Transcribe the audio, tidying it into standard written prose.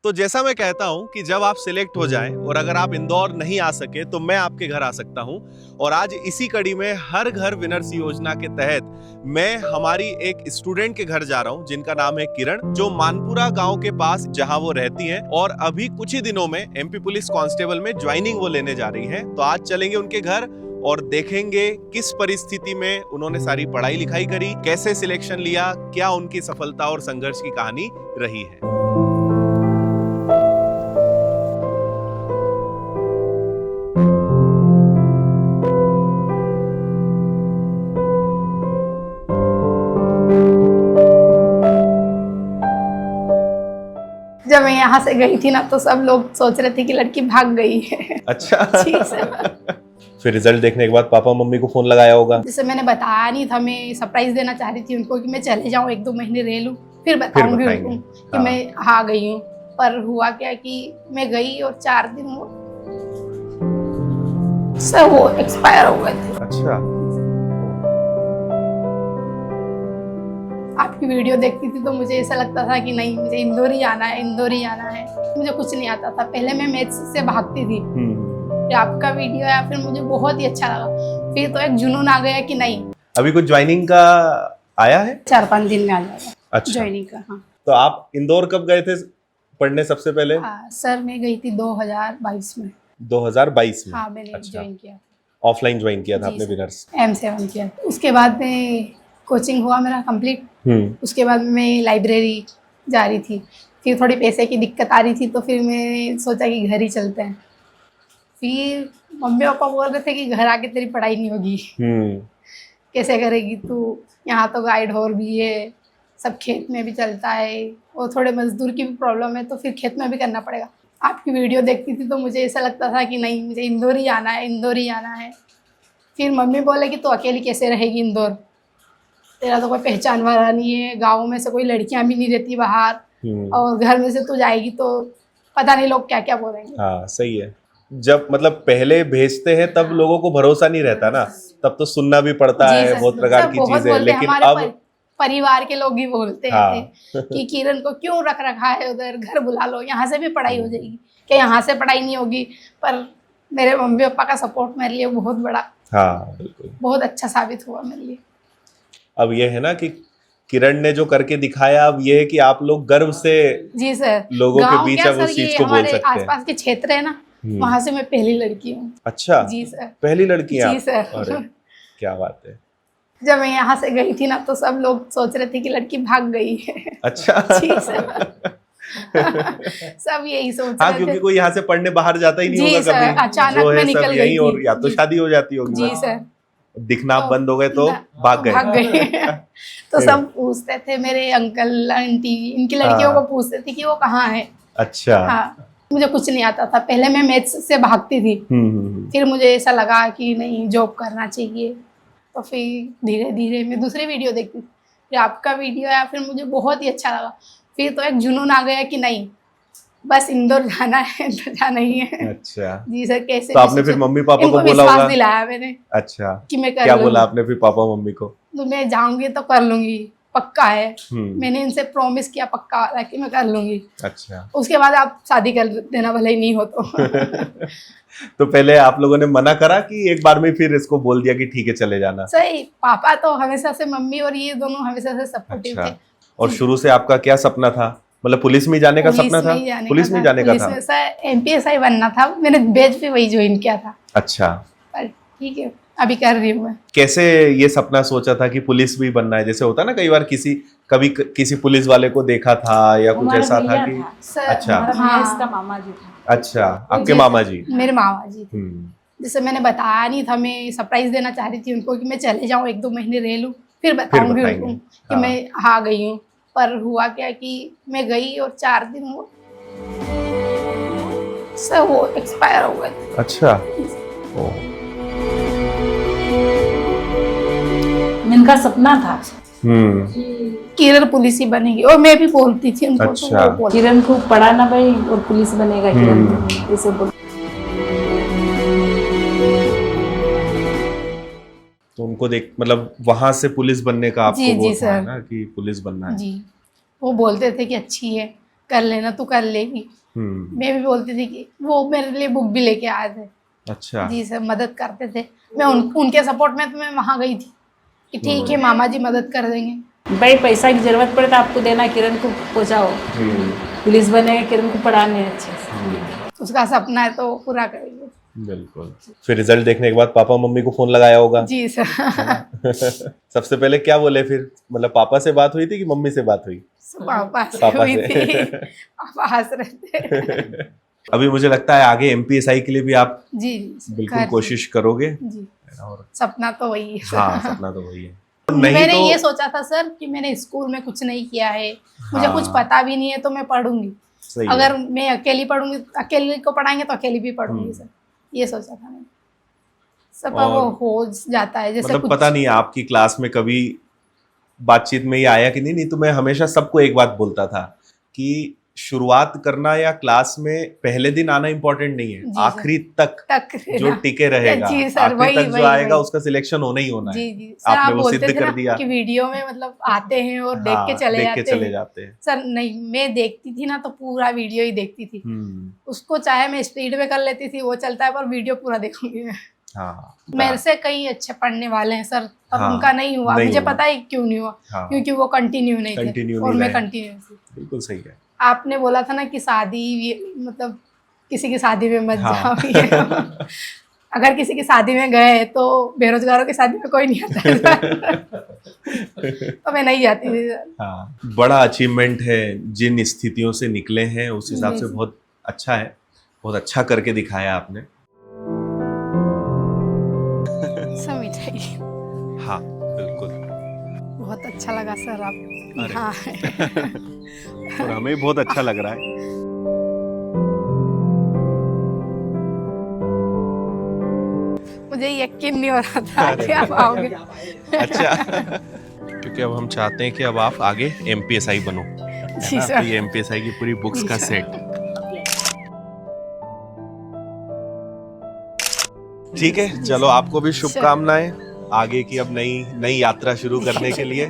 तो जैसा मैं कहता हूं कि जब आप सिलेक्ट हो जाएं और अगर आप इंदौर नहीं आ सके तो मैं आपके घर आ सकता हूं। और आज इसी कड़ी में हर घर विनर्स योजना के तहत मैं हमारी एक स्टूडेंट के घर जा रहा हूं जिनका नाम है किरण, जो मानपुरा गांव के पास जहां वो रहती हैं और अभी कुछ ही दिनों में एमपी पुलिस कांस्टेबल में ज्वाइनिंग वो लेने जा रही हैं। तो आज चलेंगे उनके घर और देखेंगे किस परिस्थिति में उन्होंने सारी पढ़ाई लिखाई करी, कैसे सिलेक्शन लिया, क्या उनकी सफलता और संघर्ष की कहानी रही है। जब मैं यहाँ से गई थी ना तो सब लोग सोच रहे थे कि लड़की भाग गई है। अच्छा। जी सर। फिर रिजल्ट देखने के बाद पापा मम्मी को फोन लगाया होगा? जैसे मैंने बताया नहीं था, मैं सरप्राइज देना चाह रही थी उनको कि मैं चले जाऊँ 1-2 महीने रह लूँ फिर बताऊंगी उनको कि मैं आ गई हूँ। पर हुआ क्या कि मैं गई और 4 दिन वो सब वो एक्सपायर हो गए थे। अच्छा। आपकी वीडियो देखती थी तो मुझे ऐसा लगता था कि नहीं, मुझे इंदौर ही आना है, इंदौर ही आना है। मुझे कुछ नहीं आता था, पहले मैं मैथ्स से भागती थी। फिर आपका वीडियो आया, फिर मुझे बहुत ही अच्छा लगा। फिर तो एक जुनून आ गया कि नहीं। अभी कुछ ज्वाइनिंग का आया है? 4-5 दिन में आ जाएगा। अच्छा। ज्वाइनिंग का। हाँ। तो आप इंदौर कब गए थे पढ़ने सबसे पहले? सर मैं गई थी 2022 में। 2022 में? हाँ, मैंने अच्छा। ज्वाइन किया। ऑफलाइन ज्वाइन किया था आपने विनर्स? M7 किया। उसके बाद में कोचिंग हुआ मेरा कंप्लीट। उसके बाद मैं लाइब्रेरी जा रही थी। फिर थोड़ी पैसे की दिक्कत आ रही थी तो फिर मैं सोचा कि घर ही चलते हैं। फिर मम्मी पापा बोल रहे थे कि घर आके तेरी पढ़ाई नहीं होगी। कैसे करेगी तू, यहाँ तो गाइड और भी है, सब खेत में भी चलता है और थोड़े मजदूर की भी प्रॉब्लम है, तो फिर खेत में भी करना पड़ेगा। आपकी वीडियो देखती थी तो मुझे ऐसा लगता था कि नहीं, मुझे इंदौर ही आना है, इंदौर ही आना है। फिर मम्मी बोले कि तू अकेली कैसे रहेगी इंदौर, तेरा तो कोई पहचान वाला नहीं है, गाँव में से कोई लड़कियां भी नहीं रहती बाहर, और घर में से तू जाएगी तो पता नहीं लोग क्या क्या बोलेंगे। हाँ सही है। जब मतलब पहले भेजते हैं तब लोगों को भरोसा नहीं रहता ना, तब तो सुनना भी पड़ता है, बहुत प्रकार की चीजें। लेकिन अब परिवार के लोग ही बोलते हैं कि किरण को क्यों रख रखा है उधर, घर बुला लो, यहाँ से भी पढ़ाई हो जाएगी। क्या यहाँ से पढ़ाई नहीं होगी? पर मेरे मम्मी पापा का सपोर्ट मेरे लिए बहुत बड़ा, बिल्कुल बहुत अच्छा साबित हुआ मेरे लिए। अब ये है ना कि किरण ने जो करके दिखाया, अब ये है कि आप लोग गर्व से जी सर लोगों के बीच अब उस चीज को बोल सकते हैं। आसपास के क्षेत्र है ना, वहाँ से मैं पहली लड़की हूँ। अच्छा। जी सर। पहली लड़की? जी सर। अरे क्या बात है। जब मैं यहाँ से गई थी ना तो सब लोग सोच रहे थे कि लड़की भाग गई है। अच्छा। जी सर। सब यही सोच रहे थे। क्योंकि कोई यहाँ से पढ़ने बाहर जाता ही नहीं होगा कभी। अचानक में निकल गई थी। और या तो शादी हो जाती होगी। जी सर। दिखना बंद हो गए तो भाग गए। तो सब पूछते थे, मेरे अंकल आंटी इनकी लड़कियों को पूछते थे कि वो कहाँ है। अच्छा। हाँ, मुझे कुछ नहीं आता था, पहले मैं मैथ्स से भागती थी। फिर मुझे ऐसा लगा कि नहीं, जॉब करना चाहिए। तो फिर धीरे धीरे मैं दूसरी वीडियो देखती थी, फिर आपका वीडियो आया, फिर मुझे बहुत ही अच्छा लगा। फिर तो एक जुनून आ गया कि नहीं, बस इंदौर जाना है, इंदौर जाना ही है। अच्छा। जी सर। कैसे तो आपने फिर मम्मी पापा को बोला होगा? विश्वास दिलाया मैंने। अच्छा। कि मैं कर क्या बोला आपने फिर पापा मम्मी को? तो मैं जाऊंगी तो कर लूंगी, पक्का है। मैंने इनसे प्रॉमिस किया पक्का वाला कि मैं कर लूंगी। अच्छा। उसके बाद आप शादी कर देना, भले ही नहीं हो तो। तो पहले आप लोगों ने मना करा कि एक बार में फिर इसको बोल दिया कि ठीक है चले जाना? सही, पापा तो हमेशा से, मम्मी और ये दोनों हमेशा से सपोर्टिव थे। और शुरू से आपका क्या सपना था? मतलब पुलिस में जाने का सपना था? पुलिस में जाने का था? पुलिस में MPSI बनना था। मैंने बैच भी वही ज्वाइन किया था। अच्छा। पर ठीक है, अभी कर रही हूँ मैं। कैसे ये सपना सोचा था कि पुलिस भी बनना है? जैसे होता ना कई बार कभी किसी पुलिस वाले को देखा था या कुछ ऐसा था कि? अच्छा। हाँ, इसका मामा जी था। अच्छा, आपके मामा जी? मेरे मामा जी थे। जैसे मैंने बताया नहीं था, मैं सरप्राइज देना चाह रही थी उनको कि मैं चले जाऊँ 1-2 महीने रह लूँ फिर बताऊंगी उनको कि मैं आ गई हूँ। पर हुआ क्या कि मैं गई और 4 दिन वो सब वो एक्सपायर हो गए थे। अच्छा। इनका सपना था किरण पुलिस ही बनेगी, और मैं भी बोलती थी उनको। अच्छा। तो किरण को पढ़ाना भाई और पुलिस बनेगा किरण, ऐसे बोल। तो उनको देख, मतलब वहां से पुलिस बनने का आपको वो था ना कि पुलिस बनना है? जी, वो बोलते थे कि अच्छी है, कर लेना, तू कर लेगी। मैं भी बोलती थी कि वो मेरे लिए बुक भी लेके आए थे। अच्छा। जी सर, मदद करते थे। मैं उनके सपोर्ट में तो मैं वहाँ गई थी कि ठीक है मामा जी मदद कर देंगे। भाई पैसा की जरूरत पड़े तो आपको देना, किरण को पहुँचाओ, पुलिस बने, किरण को पढ़ाने अच्छे से। उसका सपना है तो पूरा करेंगे। बिल्कुल। फिर रिजल्ट देखने के बाद पापा मम्मी को फोन लगाया होगा? जी सर। सबसे पहले क्या बोले फिर? मतलब पापा से बात हुई थी कि मम्मी से बात हुई? पापा पापा हुई से। थी। पापा हंस रहे थे। अभी मुझे लगता है आगे MPSI के लिए भी आप जी बिल्कुल कोशिश करोगे। जी, और सपना तो वही है। हाँ, सपना तो वही है। मैंने तो ये सोचा था सर कि मैंने स्कूल में कुछ नहीं किया है, मुझे हाँ, कुछ पता भी नहीं है, तो मैं पढ़ूंगी। सही अगर है। मैं अकेली पढ़ूंगी, अकेले को पढ़ाएंगे तो अकेली भी पढ़ूंगी सर, ये सोचा था मैंने। सब वो और हो जाता है जैसे मतलब कुछ। पता नहीं आपकी क्लास में कभी बातचीत में ये आया कि नहीं तो मैं हमेशा सबको एक बात बोलता था कि शुरुआत करना या क्लास में पहले दिन आना इम्पोर्टेंट नहीं है, आखिरी तक जो टिके रहेगा, जी सर, आखिरी तक जो आएगा वही। उसका सिलेक्शन होना ही होना है। जी जी सर, आपने आप वो बोलते सिद्ध थे कर ना दिया कि वीडियो में मतलब आते हैं और देख के चले जाते हैं। सर नहीं, मैं देखती थी ना तो पूरा वीडियो ही देखती थी। उसको चाहे मैं स्पीड में कर लेती थी, वो चलता है, पर वीडियो पूरा देखूंगी मैं। हाँ, मेरे से कई अच्छे पढ़ने वाले हैं सर, पर हाँ, उनका नहीं हुआ। मुझे पता है क्यों नहीं हुआ, हाँ, क्योंकि वो कंटिन्यू नहीं थे और मैं कंटिन्यू थी। बिल्कुल सही है। आपने बोला था ना कि शादी मतलब किसी की शादी में मत हाँ। जाओ। अगर किसी की शादी में गए तो बेरोजगारों की शादी में कोई नहीं आता तो मैं नहीं जाती थी सर। हाँ, बड़ा अचीवमेंट है, जिन स्थितियों से निकले हैं उस हिसाब से बहुत अच्छा है, बहुत अच्छा करके दिखाया आपने। मिठाई। हाँ बिल्कुल, बहुत अच्छा लगा सर आप यहाँ और हमें भी बहुत अच्छा लग रहा है। मुझे यकीन नहीं हो रहा था कि आप आओगे। अच्छा, क्योंकि अब हम चाहते हैं कि अब आप आगे MPSI बनो, जी सर। ये MPSI की पूरी बुक्स का सेट। ठीक है, चलो आपको भी शुभकामनाएं आगे की अब नई यात्रा शुरू करने के लिए।